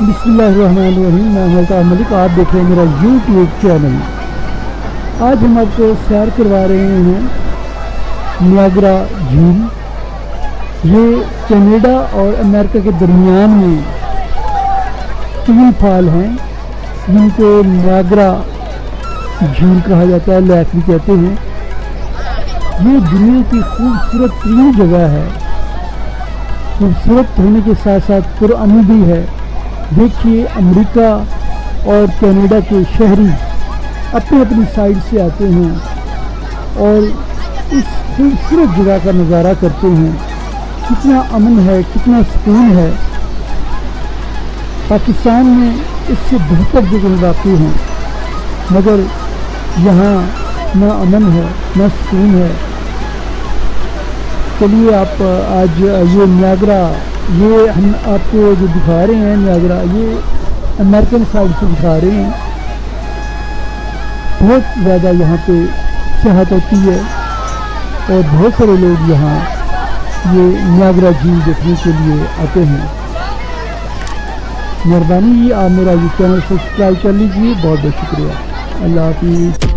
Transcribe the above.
بسم اللہ الرحمن الرحیم، میں الطاف ملک، آپ دیکھ رہے ہیں میرا یوٹیوب چینل۔ آج ہم آپ کو سیر کروا رہے ہیں نیاگرا جھیل۔ یہ کینیڈا اور امریکہ کے درمیان میں تین فال ہیں جن کو نیاگرا جھیل کہا جاتا ہے، لیک بھی کہتے ہیں۔ یہ دنیا کی خوبصورت ترین جگہ ہے، خوبصورت ہونے کے ساتھ ساتھ پرامن بھی ہے۔ دیکھیے امریکہ اور کینیڈا کے شہری اپنی اپنی سائڈ سے آتے ہیں اور اس خوبصورت جگہ کا نظارہ کرتے ہیں۔ کتنا امن ہے، کتنا سکون ہے۔ پاکستان میں اس سے بہتر جگہ واقع ہیں، مگر یہاں نہ امن ہے نہ سکون ہے۔ چلیے آپ آج یہ نیاگرا، یہ ہم آپ کو جو دکھا رہے ہیں نیاگرا، یہ امریکن سائڈ سے دکھا رہے ہیں۔ بہت زیادہ یہاں پہ سیاحت ہوتی ہے اور بہت سارے لوگ یہاں یہ نیاگرا جھیل دیکھنے کے لیے آتے ہیں۔ مہربانی آپ میرا یہ چینل سبسکرائب کر لیجیے، بہت بہت شکریہ۔ اللہ حافظ۔